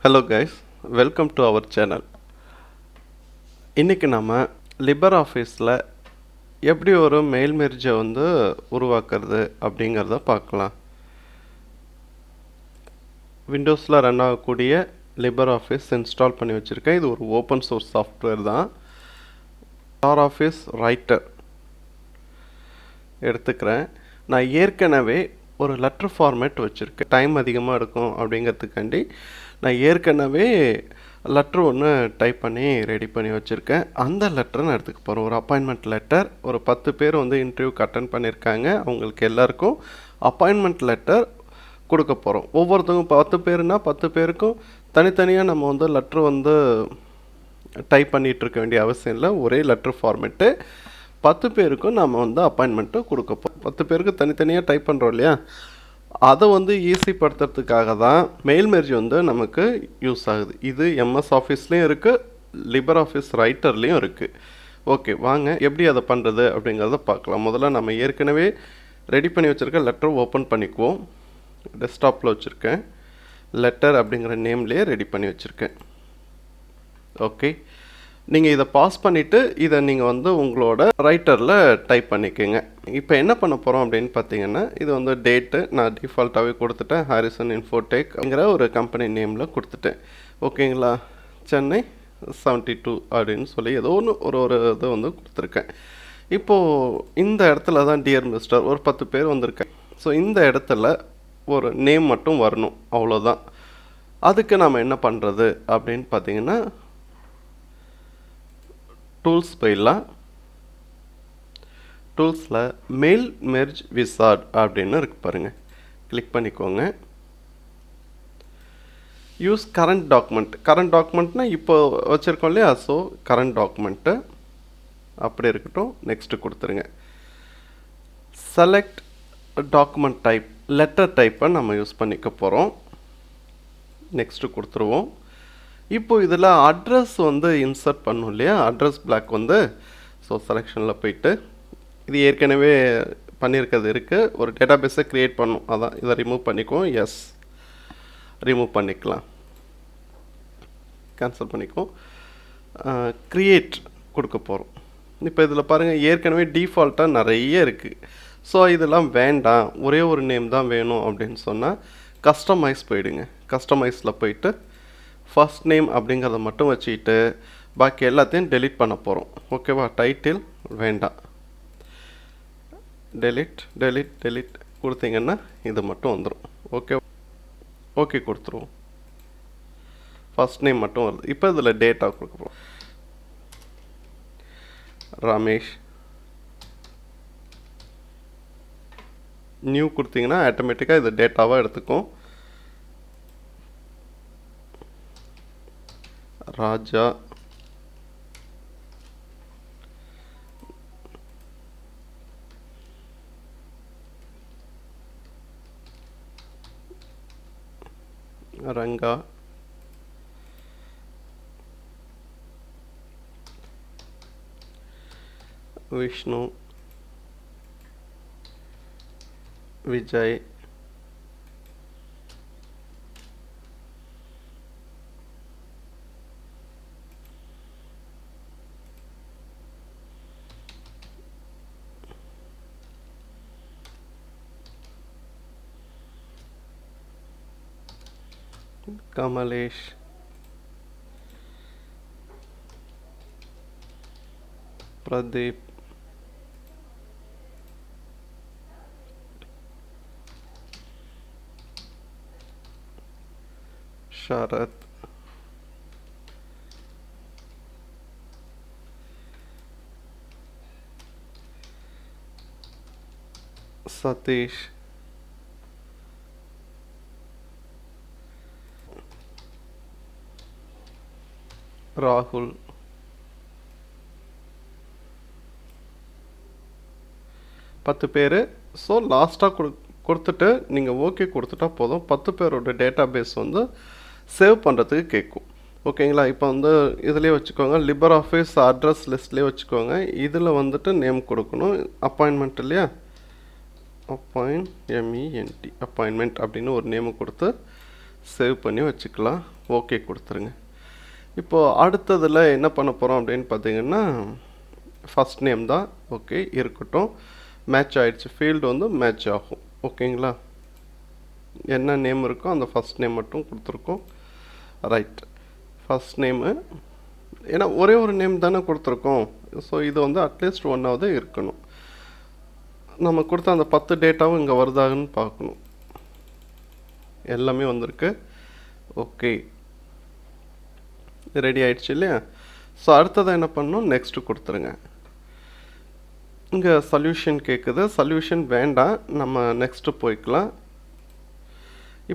Hello guys, welcome to our channel. இன்னைக்கு நம்ம LibreOfficeல எப்படி ஒரு மெயில் மெர்ஜை உருவாக்குறது அப்படிங்கிறத பார்க்கலாம். விண்டோஸில் ரன் ஆகக்கூடிய LibreOffice இன்ஸ்டால் பண்ணி வச்சுருக்கேன். இது ஒரு ஓப்பன் சோர்ஸ் சாஃப்ட்வேர் தான். LibreOffice ரைட்டர் எடுத்துக்கிறேன். நான் ஏற்கனவே ஒரு லெட்டர் ஃபார்மேட் வச்சுருக்கேன். டைம் அதிகமாக எடுக்கும் அப்படிங்கிறதுக்காண்டி நான் ஏற்கனவே லெட்ரு ஒன்று டைப் பண்ணி ரெடி பண்ணி வச்சுருக்கேன். அந்த லெட்டரை நான் எடுத்துக்க போகிறேன். ஒரு அப்பாயின்மெண்ட் லெட்டர். ஒரு 10 பேர் இன்டர்வியூக்கு அட்டன் பண்ணியிருக்காங்க. அவங்களுக்கு எல்லாருக்கும் அப்பாயின்மெண்ட் லெட்டர் கொடுக்க போகிறோம். ஒவ்வொருத்தவங்க 10 பேருனா 10 பேருக்கும் தனித்தனியாக நம்ம லெட்ரு டைப் பண்ணிகிட்டு இருக்க வேண்டிய அவசியம் இல்லை. ஒரே லெட்ரு ஃபார்மேட்டு 10 பேருக்கும் நம்ம அப்பாயின்மெண்ட்டு கொடுக்க போகிறோம். 10 பேருக்கு தனித்தனியாக டைப் பண்ணுறோம் இல்லையா, அதை ஈஸிப்படுத்துறதுக்காக தான் மெயில் மெர்ஜ் நமக்கு யூஸ் ஆகுது. இது எம்எஸ் ஆஃபீஸ்லேயும் இருக்குது, LibreOffice ரைட்டர்லேயும் இருக்குது. ஓகே, வாங்க எப்படி அதை பண்ணுறது அப்படிங்கிறத பார்க்கலாம். முதல்ல நம்ம ஏற்கனவே ரெடி பண்ணி வச்சுருக்க லெட்டர் ஓப்பன் பண்ணிக்குவோம். டெஸ்க்டாப்பில் வச்சுருக்கேன். லெட்டர் அப்படிங்கிற நேம்லேயே ரெடி பண்ணி வச்சுருக்கேன். ஓகே, நீங்கள் இதை பாஸ் பண்ணிவிட்டு இதை நீங்கள் உங்களோட ரைட்டரில் டைப் பண்ணிக்கோங்க. இப்போ என்ன பண்ண போகிறோம் அப்படின்னு பார்த்தீங்கன்னா, இது டேட்டு நான் டிஃபால்ட்டாகவே கொடுத்துட்டேன். ஹாரிசன் இன்ஃபோடெக்ங்கிற ஒரு கம்பெனி நேமில் கொடுத்துட்டேன். ஓகேங்களா, சென்னை 72 அப்படின்னு சொல்லி ஏதோ ஒரு இது கொடுத்துருக்கேன். இப்போது இந்த இடத்துல தான் டியர் மிஸ்டர் ஒரு 10 பேர் வந்திருக்கேன். ஸோ இந்த இடத்துல ஒரு நேம் மட்டும் வரணும், அவ்வளோதான். அதுக்கு நாம் என்ன பண்ணுறது அப்படின்னு பார்த்தீங்கன்னா, டூல்ஸ் போயிடலாம். டூல்ஸில் மெயில் மெர்ஜ் விசார்ட் அப்படின்னு இருக்கு பாருங்கள், கிளிக் பண்ணிக்கோங்க. Use current document. கரண்ட் டாக்குமெண்ட்னா இப்போ வச்சுருக்கோம் இல்லையா, ஸோ கரண்ட் டாக்குமெண்ட்டு அப்படி இருக்கட்டும். நெக்ஸ்ட்டு கொடுத்துருங்க. செலக்ட் டாக்குமெண்ட் டைப், லெட்டர் டைப்பை நம்ம யூஸ் பண்ணிக்க போகிறோம். நெக்ஸ்ட்டு கொடுத்துருவோம். இப்போ இதில் அட்ரஸ் இன்சர்ட் பண்ணும் இல்லையா, அட்ரஸ் பிளாக் ஸோ செலெக்ஷனில் போயிட்டு இது ஏற்கனவே பண்ணியிருக்கிறது இருக்குது. ஒரு டேட்டாபேஸை க்ரியேட் பண்ணும், அதான் இதை ரிமூவ் பண்ணிக்குவோம். எஸ், ரிமூவ் பண்ணிக்கலாம். கேன்சல் பண்ணிக்குவோம். க்ரியேட் கொடுக்க போகிறோம். இப்போ இதில் பாருங்கள், ஏற்கனவே டிஃபால்ட்டாக நிறைய இருக்குது. ஸோ இதெல்லாம் வேண்டாம், ஒரே ஒரு நேம் தான் வேணும் அப்படின்னு சொன்னால் கஸ்டமைஸ் போயிடுங்க. கஸ்டமைஸில் போயிட்டு ஃபர்ஸ்ட் நேம் அப்படிங்கிறத மட்டும் வச்சுக்கிட்டு பாக்கி எல்லாத்தையும் டெலீட் பண்ண போகிறோம். ஓகேவா, டைட்டில் வேண்டாம், டெலிட் டெலிட் டெலிட் கொடுத்தீங்கன்னா இது மட்டும் வந்துடும். ஓகே, ஓகே கொடுத்துருவோம். ஃபர்ஸ்ட் நேம் மட்டும் வருது. இப்போ இதில் டேட்டா கொடுக்க போகிறோம். ரமேஷ் நியூ கொடுத்தீங்கன்னா ஆட்டோமேட்டிக்காக இது டேட்டாவாக எடுத்துக்கும். ராஜா ரங்கா விஷ்ணு விஜய் கமலேஷ் பிரதீப் ஷரத் சதீஷ் ராகுல் பத்து பேர். ஸோ லாஸ்ட்டாக கொடுத்துட்டு நீங்கள் ஓகே கொடுத்துட்டா போதும். 10 பேரோட டேட்டா பேஸ் சேவ் பண்ணுறதுக்கு கேட்கும். ஓகேங்களா, இப்போ இதிலே வச்சுக்கோங்க, LibreOffice அட்ரஸ் லிஸ்ட்லேயே வச்சுக்கோங்க. இதில் நேம் கொடுக்கணும். அப்பாயின்மெண்ட் இல்லையா, அப்பாயின்மெண்ட் அப்படின்னு ஒரு நேம் கொடுத்து சேவ் பண்ணி வச்சுக்கலாம். ஓகே கொடுத்துருங்க. இப்போது அடுத்ததில் என்ன பண்ண போகிறோம் அப்படின்னு பார்த்தீங்கன்னா, ஃபஸ்ட் நேம் தான். ஓகே இருக்கட்டும், மேட்ச் ஆகிடுச்சு. ஃபீல்டு வந்து மேட்ச் ஆகும். ஓகேங்களா, என்ன நேம் இருக்கோ அந்த ஃபஸ்ட் நேம் மட்டும் கொடுத்துருக்கோம். ரைட், ஃபஸ்ட் நேமு, ஏன்னா ஒரே ஒரு நேம் தானே கொடுத்துருக்கோம். ஸோ இது வந்து அட்லீஸ்ட் ஒன்றாவது இருக்கணும். நம்ம கொடுத்த அந்த 10 டேட்டாவும் இங்கே வருதான்னு பார்க்கணும். எல்லாமே வந்திருக்கு. ஓகே, ரெடி ஆகிடுச்சு இல்லையா? ஸோ அடுத்ததை என்ன பண்ணணும், நெக்ஸ்ட்டு கொடுத்துருங்க. இங்கே சொல்யூஷன் கேட்குது. சொல்யூஷன் வேண்டாம், நம்ம நெக்ஸ்ட்டு போய்க்கலாம்.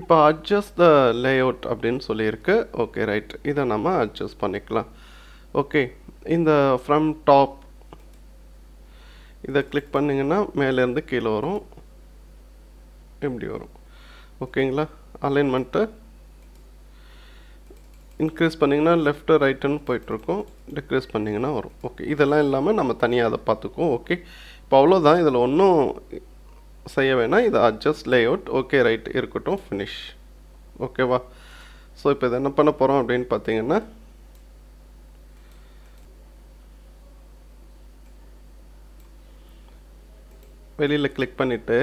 இப்போ அட்ஜஸ்ட் த லேஅவுட் அப்படின்னு சொல்லியிருக்கு. ஓகே ரைட், இதை நம்ம அட்ஜஸ்ட் பண்ணிக்கலாம். ஓகே, இந்த ஃப்ரம் டாப் இதை கிளிக் பண்ணிங்கன்னா மேலேருந்து கீழே வரும், இப்படி வரும். ஓகேங்களா, அலைன்மெண்ட்டு இன்க்ரீஸ் பண்ணிங்கன்னா லெஃப்ட்டு ரைட்டுன்னு போயிட்டுருக்கோம், டிக்ரீஸ் பண்ணிங்கன்னா வரும். ஓகே, இதெல்லாம் இல்லாமல் நம்ம தனியாக அதை பார்த்துக்குவோம். ஓகே, இப்போ அவ்வளோதான், இதில் ஒன்றும் செய்ய வேணாம். இது அட்ஜஸ்ட் லேஅவுட். ஓகே ரைட் இருக்கட்டும், ஃபினிஷ். ஓகேவா? ஸோ இப்போ இதை என்ன பண்ண போகிறோம் அப்படின்னு பார்த்தீங்கன்னா, வெளியில் கிளிக் பண்ணிவிட்டு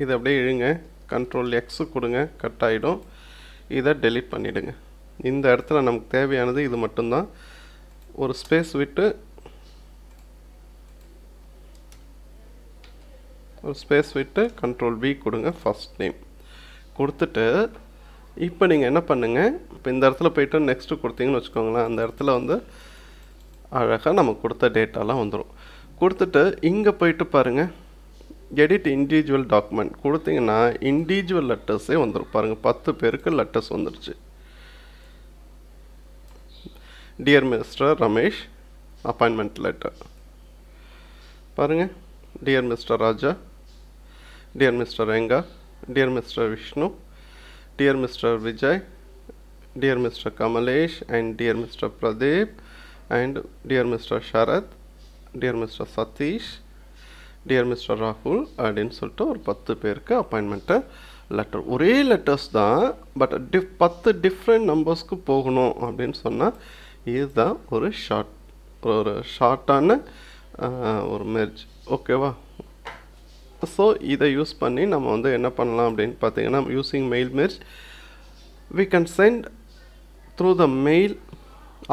இதை அப்படியே இழுங்க, கண்ட்ரோல் எக்ஸு கொடுங்க, கட் ஆகிடும். இதை டெலீட் பண்ணிவிடுங்க. இந்த இடத்துல நமக்கு தேவையானது இது மட்டும்தான். ஒரு ஸ்பேஸ் விட்டு கண்ட்ரோல் V கொடுங்க, ஃபஸ்ட் நேம் கொடுத்துட்டு இப்போ நீங்கள் என்ன பண்ணுங்கள், இப்போ இந்த இடத்துல போய்ட்டு நெக்ஸ்ட்டு கொடுத்தீங்கன்னு வச்சுக்கோங்களேன், அந்த இடத்துல வந்து அழகாக நம்ம கொடுத்த டேட்டாலாம் வந்துடும். கொடுத்துட்டு இங்கே போயிட்டு பாருங்கள், எடிட் இண்டிவிஜுவல் டாக்குமெண்ட் கொடுத்தீங்கன்னா இண்டிவிஜுவல் லெட்டர்ஸே வந்துடும். பாருங்கள், 10 பேருக்கு லெட்டர்ஸ் வந்துடுச்சு. Dear mister Ramesh appointment letter பாருங்கள், dear mister Raja, dear mister Renga, dear mister Vishnu, dear mister Vijay, dear mister Kamlesh, and dear mister Pradeep, and dear mister Sarath, dear mister Satish, dear mister ராகுல் அப்படின்னு சொல்லிட்டு ஒரு 10 பேருக்கு அப்பாயின்மெண்ட்டு லெட்டர். ஒரே லெட்டர்ஸ் தான், பட் 10 டிஃப்ரெண்ட் நம்பர்ஸ்க்கு போகணும் அப்படின்னு சொன்னால் இதுதான் ஒரு ஷார்ட்டான ஒரு மெர்ஜ். ஓகேவா? ஸோ இதை யூஸ் பண்ணி நம்ம வந்து என்ன பண்ணலாம் அப்படின்னு பார்த்தீங்கன்னா, using mail merge we can send through the mail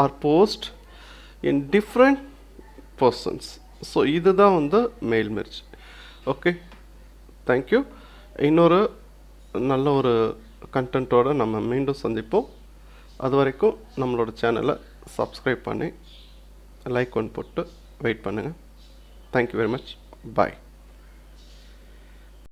or post in different persons. So இதுதான் வந்து மெயில் மெர்ஜ். Okay, thank you. இன்னொரு நல்ல ஒரு கண்டென்ட்டோடு நம்ம மீண்டும் சந்திப்போம். அது வரைக்கும் நம்மளோட சேனலை சப்ஸ்கிரைப் பண்ணி லைக் ஒன்று போட்டு வெயிட் பண்ணுங்கள். Thank you very much. பாய்.